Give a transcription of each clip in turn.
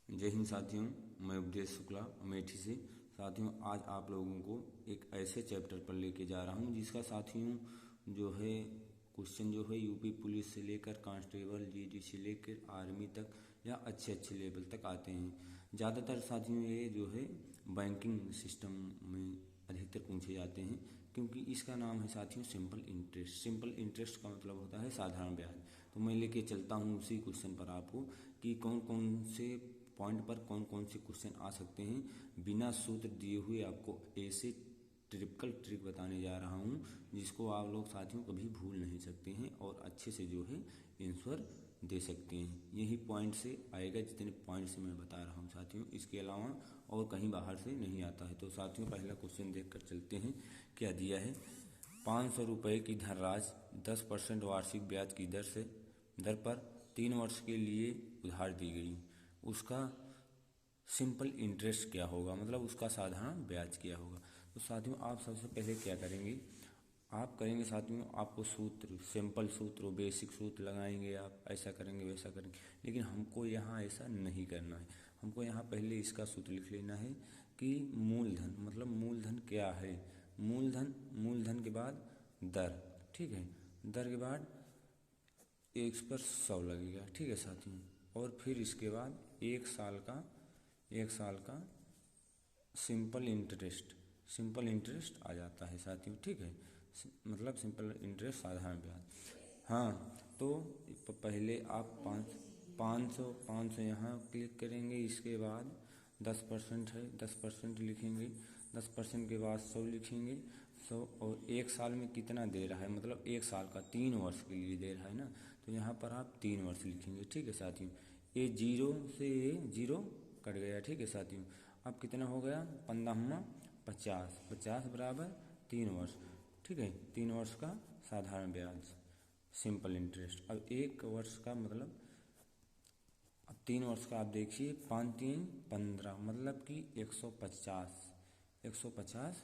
जय हिंद साथियों, मैं उपदेश शुक्ला अमेठी से। साथियों, आज आप लोगों को एक ऐसे चैप्टर पर लेके जा रहा हूँ जिसका साथियों जो है क्वेश्चन जो है यूपी पुलिस से लेकर कांस्टेबल, जीडी से लेकर आर्मी तक या अच्छे अच्छे लेवल तक आते हैं। ज़्यादातर साथियों ये जो है बैंकिंग सिस्टम में अधिकतर पूछे जाते हैं, क्योंकि इसका नाम है साथियों सिंपल इंटरेस्ट। सिंपल इंटरेस्ट का मतलब होता है साधारण ब्याज। तो मैं लेके चलता हूँ उसी क्वेश्चन पर आपको कि कौन कौन से पॉइंट पर कौन कौन से क्वेश्चन आ सकते हैं। बिना सूत्र दिए हुए आपको ऐसे ट्रिपिकल ट्रिक बताने जा रहा हूँ जिसको आप लोग साथियों कभी भूल नहीं सकते हैं और अच्छे से जो है आंसर दे सकते हैं। यही पॉइंट से आएगा जितने पॉइंट से मैं बता रहा हूँ साथियों, इसके अलावा और कहीं बाहर से नहीं आता है। तो साथियों पहला क्वेश्चन देख कर चलते हैं क्या दिया है। 500 रुपये की धनराशि 10% वार्षिक ब्याज की दर पर 3 वर्ष के लिए उधार दी गई। उसका सिंपल इंटरेस्ट क्या होगा, मतलब उसका साधारण ब्याज क्या होगा। तो साथियों आप सबसे पहले क्या करेंगे, आप करेंगे साथियों, आपको सूत्र सिंपल सूत्र बेसिक सूत्र लगाएंगे, आप ऐसा करेंगे वैसा करेंगे, लेकिन हमको यहाँ ऐसा नहीं करना है। हमको यहाँ पहले इसका सूत्र लिख लेना है कि मूलधन, मतलब मूलधन क्या है। मूलधन के बाद दर, ठीक है, दर के बाद 1/100 लगेगा, ठीक है साथियों। और फिर इसके बाद एक साल का सिंपल इंटरेस्ट आ जाता है साथियों, ठीक है, मतलब सिंपल इंटरेस्ट साधारण ब्याज। हाँ, तो पहले आप 500 यहाँ क्लिक करेंगे। इसके बाद 10% है, 10% लिखेंगे। 10% के बाद 100 लिखेंगे। 100 और एक साल में कितना दे रहा है, मतलब एक साल का 3 वर्ष के लिए दे रहा है ना, तो यहाँ पर आप 3 वर्ष लिखेंगे, ठीक है साथियों। ये जीरो से ये जीरो कट गया, ठीक है साथियों। अब कितना हो गया, 15 50 बराबर 3 वर्ष, ठीक है। 3 वर्ष का साधारण ब्याज सिंपल इंटरेस्ट। अब एक वर्ष का मतलब, अब 3 वर्ष का आप देखिए, 5 3 15, मतलब कि 150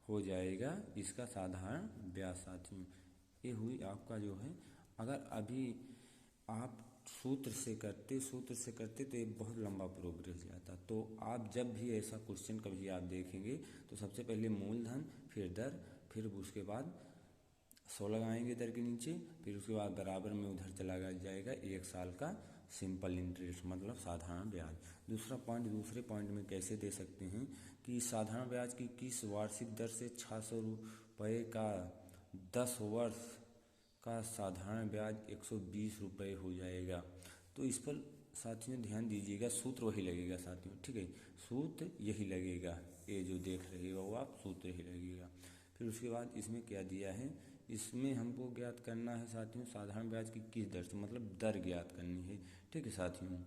हो जाएगा इसका साधारण ब्याज साथियों। ये हुई आपका जो है। अगर अभी आप सूत्र से करते तो ये बहुत लंबा प्रोग्रेस जाता। तो आप जब भी ऐसा क्वेश्चन कभी आप देखेंगे तो सबसे पहले मूलधन, फिर दर, फिर उसके बाद 100 लगाएंगे दर के नीचे, फिर उसके बाद बराबर में उधर चला जाएगा एक साल का सिंपल इंटरेस्ट, मतलब साधारण ब्याज। दूसरे पॉइंट में कैसे दे सकते हैं कि साधारण ब्याज की किस वार्षिक दर से 600 रुपये का 10 वर्ष का साधारण ब्याज 120 रुपये हो जाएगा। तो इस पर साथियों ध्यान दीजिएगा, सूत्र वही लगेगा साथियों, ठीक है, सूत्र यही लगेगा। ये जो देख रहे हो आप, सूत्र यही लगेगा। फिर उसके बाद इसमें क्या दिया है, इसमें हमको ज्ञात करना है साथियों साधारण ब्याज की किस दर से, मतलब दर ज्ञात करनी है, ठीक है साथियों।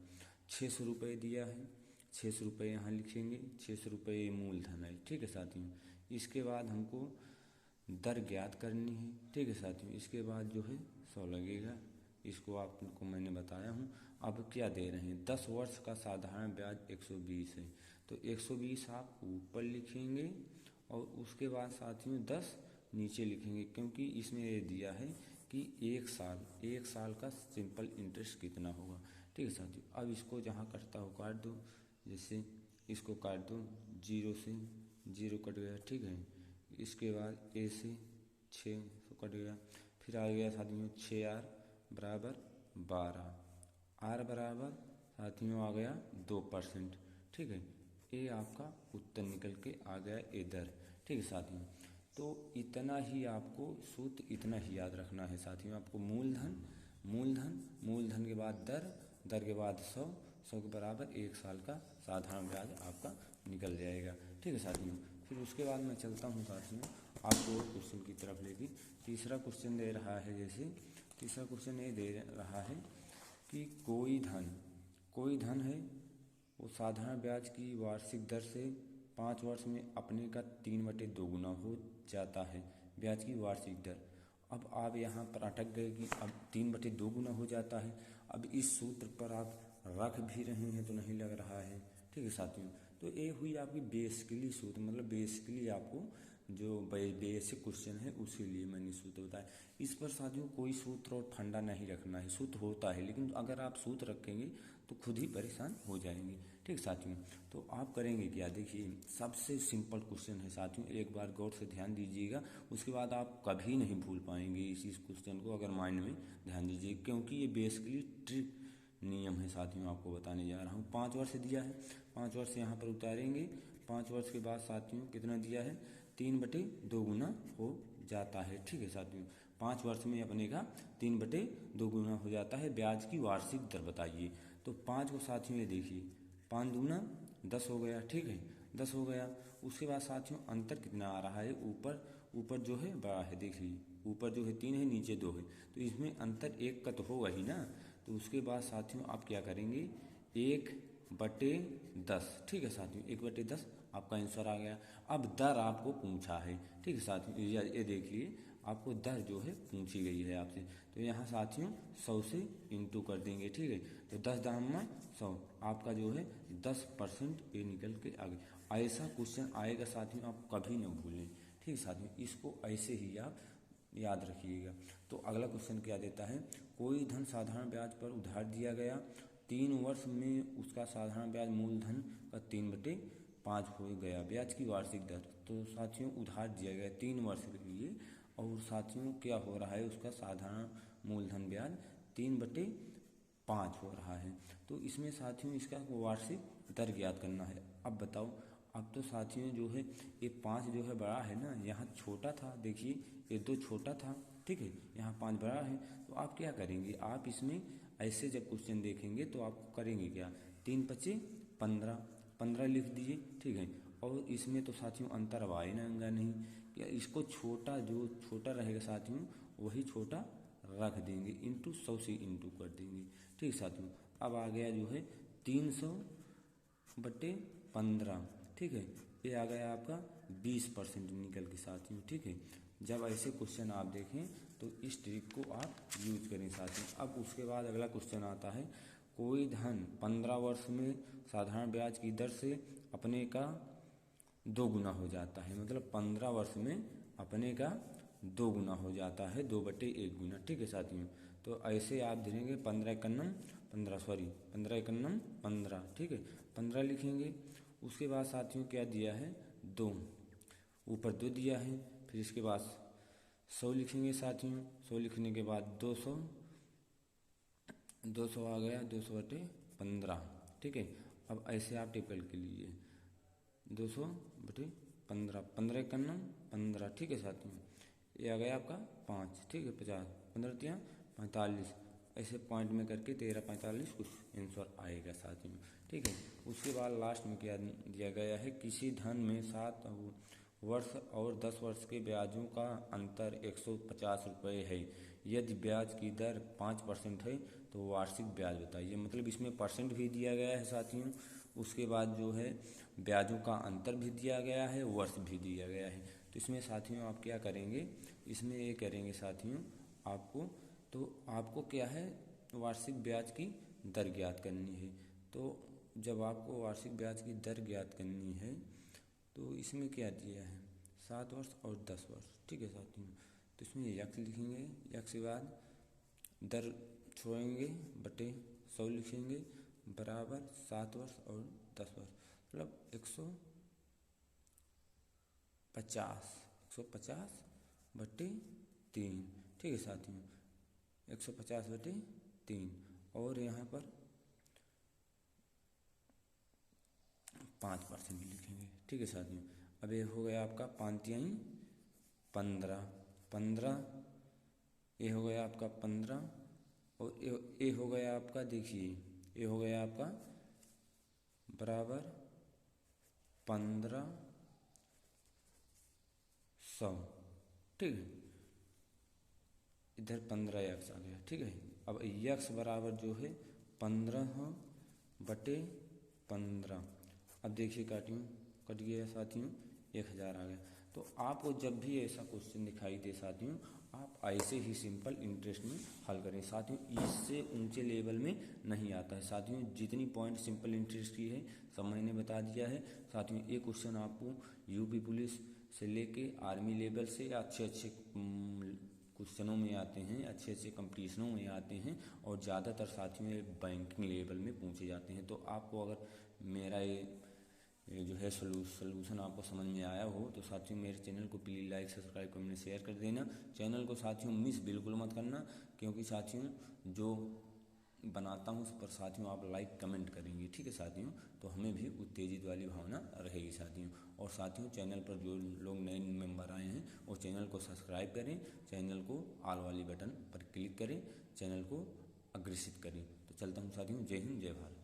600 रुपये दिया है, 600 रुपये यहाँ लिखेंगे। 600 रुपये मूलधन है, ठीक है साथियों। इसके बाद हमको दर ज्ञात करनी है, ठीक है साथियों। इसके बाद जो है 100 लगेगा, इसको आपको मैंने बताया हूँ। अब क्या दे रहे हैं, 10 वर्ष का साधारण ब्याज 120 है, तो 120 आप ऊपर लिखेंगे और उसके बाद साथियों 10 नीचे लिखेंगे, क्योंकि इसमें ये दिया है कि एक साल का सिंपल इंटरेस्ट कितना होगा, ठीक है साथियों। अब इसको जहाँ कटता हो काट दो, जैसे इसको काट दो, 0 से 0 कट गया, ठीक है। इसके बाद ए से 6 कट गया, फिर आ गया साथियों 6R बराबर 12, R बराबर साथियों आ गया 2%, ठीक है। ये आपका उत्तर निकल के आ गया इधर, ठीक है साथियों। तो इतना ही आपको सूत्र इतना ही याद रखना है साथियों। आपको मूलधन के बाद दर के बाद 100 के बराबर एक साल का साधारण ब्याज आपका निकल जाएगा, ठीक है साथियों। फिर उसके बाद मैं चलता हूँ साथियों आपको क्वेश्चन की तरफ लेके। तीसरा क्वेश्चन दे रहा है, जैसे तीसरा क्वेश्चन ये दे रहा है कि कोई धन है, वो साधारण ब्याज की वार्षिक दर से 5 वर्ष में अपने का 3/2 गुना हो जाता है ब्याज की वार्षिक दर। अब आप यहाँ पर अटक गए कि अब 3/2 गुना हो जाता है। अब इस सूत्र पर आप रख भी रहे हैं तो नहीं लग रहा है, ठीक है साथियों। तो ये हुई आपकी बेसिकली सूत्र, मतलब बेसिकली आपको जो बेसिक क्वेश्चन है उसी लिए मैंने सूत्र बताया। इस पर साथियों कोई सूत्र और फंडा नहीं रखना है। सूत्र होता है, लेकिन अगर आप सूत्र रखेंगे तो खुद ही परेशान हो जाएंगे। ठीक साथियों, तो आप करेंगे क्या, देखिए सबसे सिंपल क्वेश्चन है साथियों, एक बार गौर से ध्यान दीजिएगा, उसके बाद आप कभी नहीं भूल पाएंगे इस क्वेश्चन को अगर माइंड में ध्यान दीजिए, क्योंकि ये बेसिकली ट्रिक नियम है साथियों, आपको बताने जा रहा हूँ। 5 वर्ष दिया है, 5 वर्ष यहाँ पर उतारेंगे, 5 वर्ष के बाद साथियों कितना दिया है, 3/2 गुना हो जाता है। ठीक है साथियों, 5 वर्ष में अपने का 3/2 गुना हो जाता है। ब्याज की वार्षिक दर बताइए। तो 5 को साथियों ये देखिए, 5 दूना 10 हो गया। ठीक है, 10 हो गया। उसके बाद साथियों अंतर कितना आ रहा है, ऊपर जो है बड़ा है, देखिए ऊपर जो है 3 है, नीचे 2 है, तो इसमें अंतर 1 का तो होगा ही ना। तो उसके बाद साथियों आप क्या करेंगे, 1/10। ठीक है साथियों, 1/10 आपका आंसर आ गया। अब दर आपको पूछा है। ठीक है साथियों, ये देखिए आपको दर जो है पूछी गई है आपसे, तो यहाँ साथियों 100 से इंटू कर देंगे। ठीक है, तो 10 दाम 100, आपका जो है 10% ये निकल के आ गया। ऐसा क्वेश्चन आएगा साथियों, आप कभी ना भूलें। ठीक है साथियों, इसको ऐसे ही आप याद रखिएगा। तो अगला क्वेश्चन क्या देता है, कोई धन साधारण ब्याज पर उधार दिया गया, 3 वर्ष में उसका साधारण ब्याज मूलधन का 3/5 हो गया, ब्याज की वार्षिक दर। तो साथियों उधार दिया गया 3 वर्ष के लिए, और साथियों क्या हो रहा है, उसका साधारण मूलधन ब्याज 3/5 हो रहा है। तो इसमें साथियों इसका वार्षिक दर ज्ञात करना है। अब बताओ, अब तो साथियों जो है ये 5 जो है बड़ा है ना, यहाँ छोटा था, देखिए ये 2 छोटा था। ठीक है, यहाँ 5 बड़ा है, तो आप क्या करेंगे, आप इसमें ऐसे जब क्वेश्चन देखेंगे तो आप करेंगे क्या, 3×5 = 15, 15 लिख दीजिए। ठीक है, और इसमें तो साथियों अंतर अब आएगा नहीं, क्या इसको छोटा जो छोटा रहेगा साथियों वही छोटा रख देंगे, इंटू 100 से इंटू कर देंगे। ठीक है साथियों, अब आ गया जो है 300/15। ठीक है, ये आ गया आपका 20% निकल के साथियों। ठीक है, जब ऐसे क्वेश्चन आप देखें तो इस ट्रिक को आप यूज करें साथियों। अब उसके बाद अगला क्वेश्चन आता है, कोई धन 15 वर्ष में साधारण ब्याज की दर से अपने का 2 गुना हो जाता है, मतलब 15 वर्ष में अपने का 2 गुना हो जाता है, 2/1 गुना। ठीक है साथियों, तो ऐसे आप धरेंगे 15 ठीक है, 15 लिखेंगे। उसके बाद साथियों क्या दिया है, 2, ऊपर 2 दिया है, फिर इसके बाद 100 लिखेंगे साथियों। 100 लिखने के बाद 200 आ गया, 200/15। ठीक है, अब ऐसे आप टिपल के लिए 200/15, 15×1 = 15। ठीक है साथियों, ये आ गया आपका 5। ठीक है, 50, 15×3 = 45, ऐसे पॉइंट में करके 13×45 कुछ आंसर आएगा साथियों। ठीक है, उसके बाद लास्ट में क्या दिया गया है, किसी धन में 7 वर्ष और 10 वर्ष के ब्याजों का अंतर 150 रुपये है, यदि ब्याज की दर 5% है तो वार्षिक ब्याज बताइए। मतलब इसमें परसेंट भी दिया गया है साथियों, उसके बाद जो है ब्याजों का अंतर भी दिया गया है, वर्ष भी दिया गया है। तो इसमें साथियों आप क्या करेंगे, इसमें ये करेंगे साथियों, आपको क्या है, वार्षिक ब्याज की दर ज्ञात करनी है। तो जब आपको वार्षिक ब्याज की दर ज्ञात करनी है तो इसमें क्या दिया है, 7 वर्ष और 10 वर्ष। ठीक है साथियों, तो इसमें यक्स लिखेंगे, यक्स के बाद दर छोड़ेंगे बटे 100 लिखेंगे, बराबर 7 वर्ष और 10 वर्ष, मतलब 150/3। ठीक है साथियों, 150/3, और यहाँ पर 5% लिखेंगे। ठीक है साथियों, अब ये हो गया आपका 5×3 = 15, ये हो गया आपका 15, और ये हो गया आपका, देखिए ये हो गया आपका बराबर 1500। ठीक है, इधर 15 यक्स आ गया। ठीक है, अब यक्स बराबर जो है 15/15। अब देखिए कट गया साथियों, 1000 आ गया। तो आपको जब भी ऐसा क्वेश्चन दिखाई दे साथियों, आप ऐसे ही सिंपल इंटरेस्ट में हल करें साथियों, इससे ऊंचे लेवल में नहीं आता है साथियों। जितनी पॉइंट सिंपल इंटरेस्ट की है सब मैंने बता दिया है साथियों। ये क्वेश्चन आपको यूपी पुलिस से लेके आर्मी लेवल से या अच्छे क्वेश्चनों में आते हैं, अच्छे अच्छे कंपटीशनों में आते हैं और ज़्यादातर साथियों ये बैंकिंग लेवल में पूछे जाते हैं। तो आपको अगर मेरा ये जो है सोल्यूशन आपको समझ में आया हो तो साथियों मेरे चैनल को please like subscribe comment share कर देना। चैनल को साथियों मिस बिल्कुल मत करना, क्योंकि साथियों जो बनाता हूँ उस पर साथियों आप लाइक कमेंट करेंगे, ठीक है साथियों, तो हमें भी उत्तेजित वाली भावना रहेगी साथियों। और साथियों चैनल पर जो लोग नए मेंबर आए हैं वो चैनल को सब्सक्राइब करें, चैनल को ऑल वाली बटन पर क्लिक करें, चैनल को अग्रेसित करें। तो चलता हूँ साथियों, जय हिंद जय भारत।